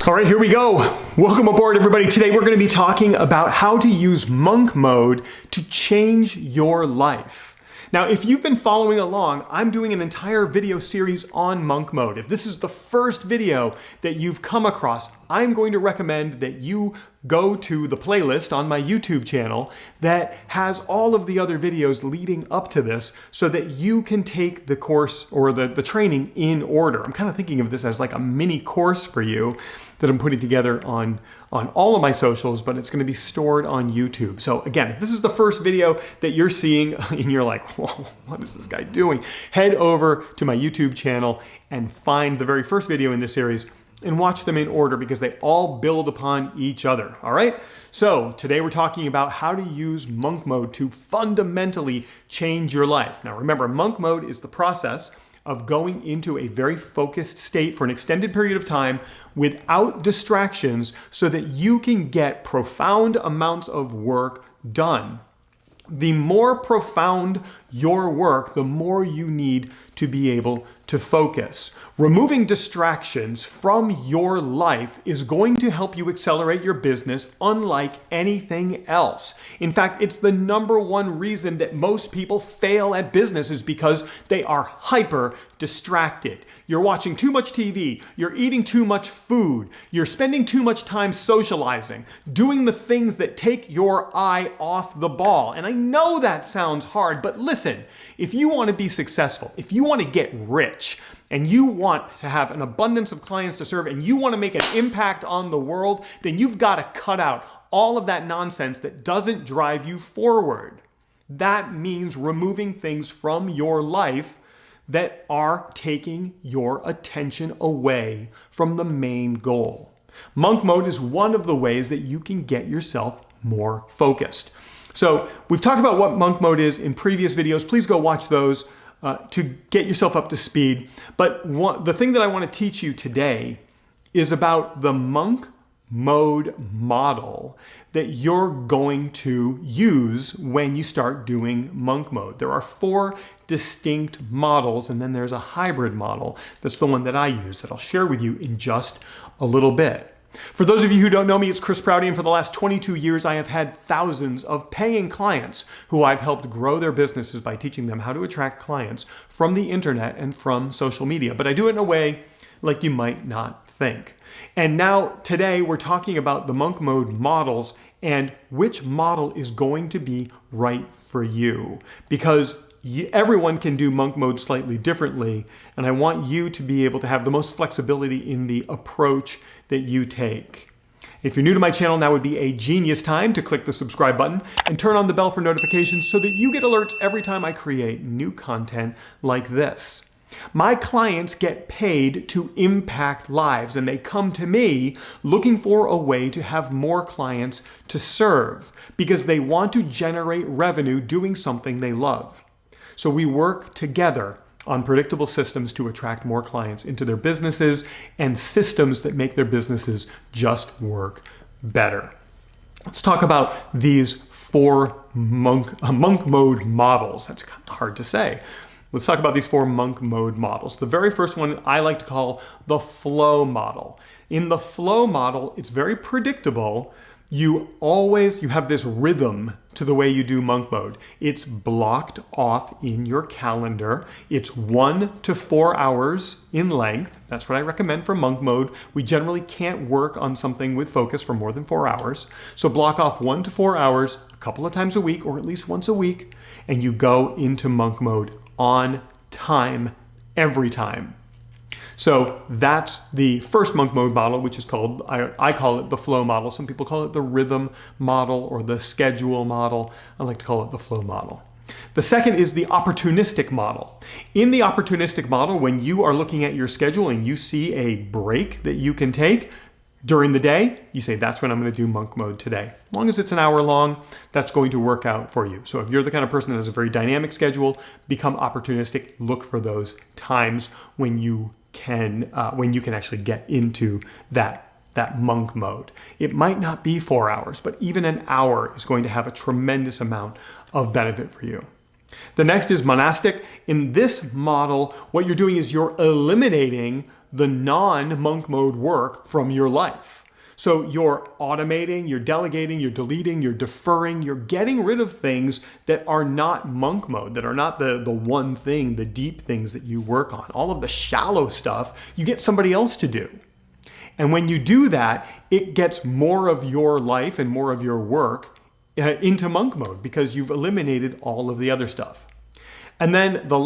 All right, here we go. Welcome aboard, everybody. Today we're going to be talking about how to use monk mode to change your life. Now, if you've been following along, I'm doing an entire video series on monk mode. If this is the first video that you've come across, I'm going to recommend that you go to the playlist on my YouTube channel that has all of the other videos leading up to this so that you can take the course or the training in order. I'm kind of thinking of this as like a mini course for you that I'm putting together on all of my socials, but it's going to be stored on YouTube. So again, if this is the first video that you're seeing and you're like, whoa, what is this guy doing? Head over to my YouTube channel and find the very first video in this series and watch them in order because they all build upon each other, all right? So today we're talking about how to use monk mode to fundamentally change your life. Now remember, monk mode is the process of going into a very focused state for an extended period of time without distractions so that you can get profound amounts of work done. The more profound your work, the more you need to be able to focus. Removing distractions from your life is going to help you accelerate your business unlike anything else. In fact, it's the #1 reason that most people fail at business is because they are hyper distracted. You're watching too much TV, you're eating too much food, you're spending too much time socializing, doing the things that take your eye off the ball. And I know that sounds hard, but listen, if you want to be successful, if you want to get rich, and you want to have an abundance of clients to serve, and you want to make an impact on the world, then you've got to cut out all of that nonsense that doesn't drive you forward. That means removing things from your life that are taking your attention away from the main goal. Monk mode is one of the ways that you can get yourself more focused. So we've talked about what monk mode is in previous videos. Please go watch those to get yourself up to speed. But the thing that I want to teach you today is about the monk mode model that you're going to use when you start doing monk mode. There are 4 distinct models, and then there's a hybrid model. That's the one that I use that I'll share with you in just a little bit. For those of you who don't know me, it's Prouty, and for the last 22 years, I have had thousands of paying clients who I've helped grow their businesses by teaching them how to attract clients from the internet and from social media. But I do it in a way like you might not think. And now today we're talking about the monk mode models and which model is going to be right for you, because everyone can do monk mode slightly differently, and I want you to be able to have the most flexibility in the approach that you take. If you're new to my channel, now would be a genius time to click the subscribe button and turn on the bell for notifications so that you get alerts every time I create new content like this. My clients get paid to impact lives, and they come to me looking for a way to have more clients to serve because they want to generate revenue doing something they love. So we work together on predictable systems to attract more clients into their businesses and systems that make their businesses just work better. Let's talk about these 4 monk mode models. That's kind of hard to say. Let's talk about these 4 monk mode models. The very first one I like to call the flow model. In the flow model, it's very predictable. you have this rhythm to the way you do monk mode. It's blocked off in your calendar. It's 1 to 4 hours in length. That's what I recommend for monk mode. We generally can't work on something with focus for more than 4 hours. So block off 1 to 4 hours a couple of times a week, or at least once a week, and you go into monk mode on time, every time. So that's the first monk mode model, which is called, I call it the flow model. Some people call it the rhythm model or the schedule model. I like to call it the flow model. The second is the opportunistic model. In the opportunistic model, when you are looking at your schedule and you see a break that you can take during the day, you say, that's when I'm going to do monk mode today. As long as it's an hour long, that's going to work out for you. So if you're the kind of person that has a very dynamic schedule, become opportunistic. Look for those times when you can actually get into that monk mode. It might not be 4 hours, but even an hour is going to have a tremendous amount of benefit for you. The next is monastic. In this model, what you're doing is you're eliminating the non-monk mode work from your life. So you're automating, you're delegating, you're deleting, you're deferring, you're getting rid of things that are not monk mode, that are not the one thing, the deep things that you work on. All of the shallow stuff, you get somebody else to do. And when you do that, it gets more of your life and more of your work into monk mode because you've eliminated all of the other stuff. And then the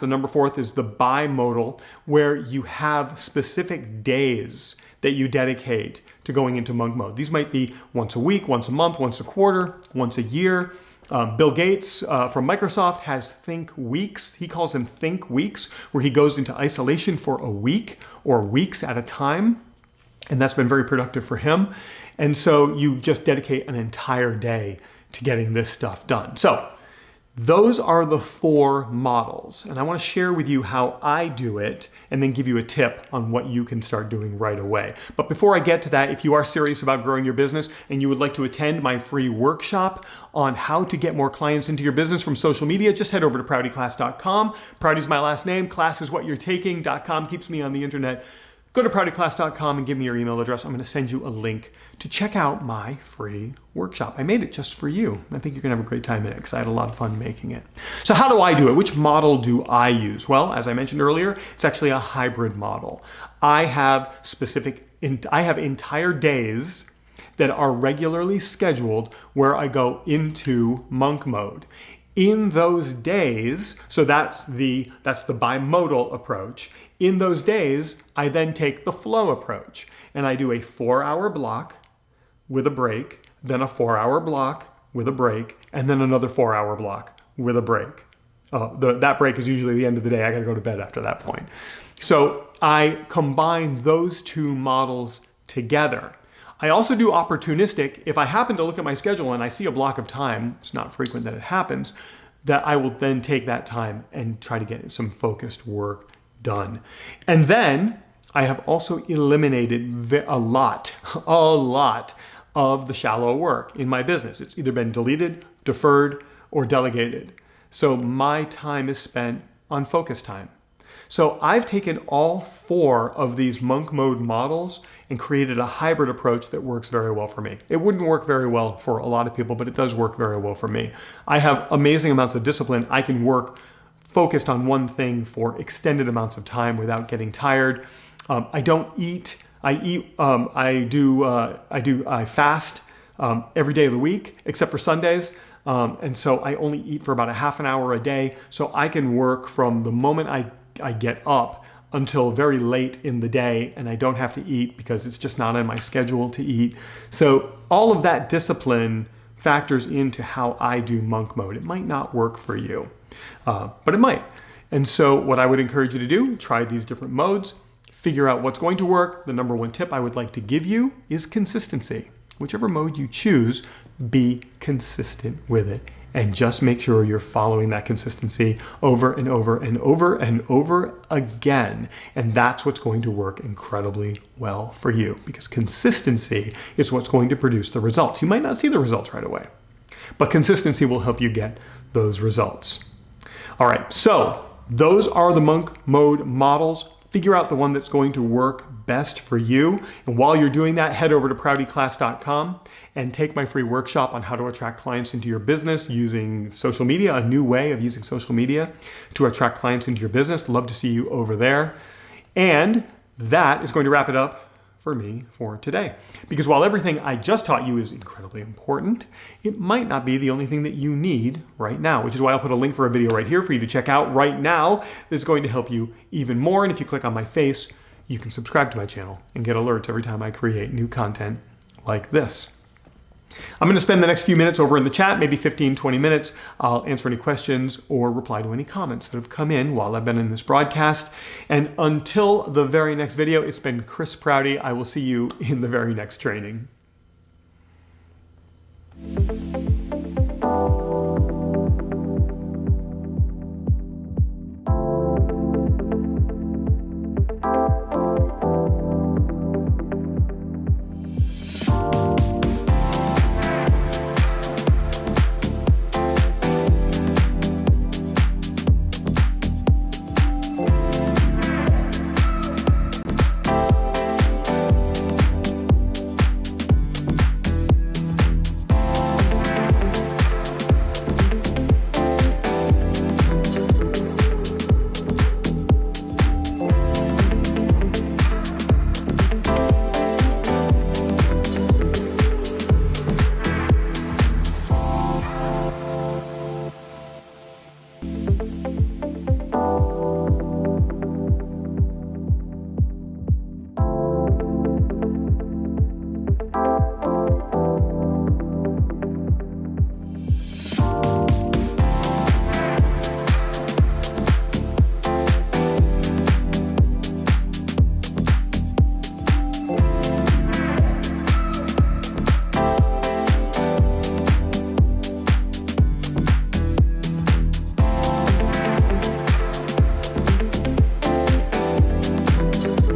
number 4th, is the bimodal, where you have specific days that you dedicate to going into monk mode. These might be once a week, once a month, once a quarter, once a year. Bill Gates from Microsoft has Think Weeks. He calls them Think Weeks, where he goes into isolation for a week or weeks at a time. And that's been very productive for him. And so you just dedicate an entire day to getting this stuff done. So those are the 4 models, and I want to share with you how I do it and then give you a tip on what you can start doing right away. But before I get to that, if you are serious about growing your business and you would like to attend my free workshop on how to get more clients into your business from social media, just head over to proutyclass.com. Prouty is my last name. Class is what you're taking.com keeps me on the internet. Go to proutyclass.com and give me your email address. I'm going to send you a link to check out my free workshop. I made it just for you. I think you're going to have a great time in it because I had a lot of fun making it. So how do I do it? Which model do I use? Well, as I mentioned earlier, it's actually a hybrid model. I have entire days that are regularly scheduled where I go into monk mode. In those days, so that's the bimodal approach. In those days, I then take the flow approach and I do a 4-hour block with a break, then a 4-hour block with a break, and then another 4-hour block with a break. That break is usually the end of the day. I got to go to bed after that point. So I combine those 2 models together. I also do opportunistic. If I happen to look at my schedule and I see a block of time, it's not frequent that it happens, that I will then take that time and try to get some focused work done. And then I have also eliminated a lot of the shallow work in my business. It's either been deleted, deferred, or delegated. So my time is spent on focus time. So I've taken all 4 of these monk mode models and created a hybrid approach that works very well for me. It wouldn't work very well for a lot of people, but it does work very well for me. I have amazing amounts of discipline. I can work focused on one thing for extended amounts of time without getting tired. I don't eat. I fast every day of the week except for Sundays. And so I only eat for about a half an hour a day. So I can work from the moment I get up until very late in the day, and I don't have to eat because it's just not on my schedule to eat. So all of that discipline factors into how I do monk mode. It might not work for you, but it might. And so what I would encourage you to do, try these different modes, figure out what's going to work. The number 1 tip I would like to give you is consistency. Whichever mode you choose, be consistent with it. And just make sure you're following that consistency over and over and over and over again. And that's what's going to work incredibly well for you, because consistency is what's going to produce the results. You might not see the results right away, but consistency will help you get those results. All right, so those are the monk mode models. Figure out the one that's going to work best for you. And while you're doing that, head over to proutyclass.com and take my free workshop on how to attract clients into your business using social media, a new way of using social media to attract clients into your business. Love to see you over there. And that is going to wrap it up for me for today. Because while everything I just taught you is incredibly important, it might not be the only thing that you need right now, which is why I'll put a link for a video right here for you to check out right now that's going to help you even more. And if you click on my face, you can subscribe to my channel and get alerts every time I create new content like this. I'm going to spend the next few minutes over in the chat, maybe 15, 20 minutes. I'll answer any questions or reply to any comments that have come in while I've been in this broadcast. And until the very next video, it's been Chris Prouty. I will see you in the very next training.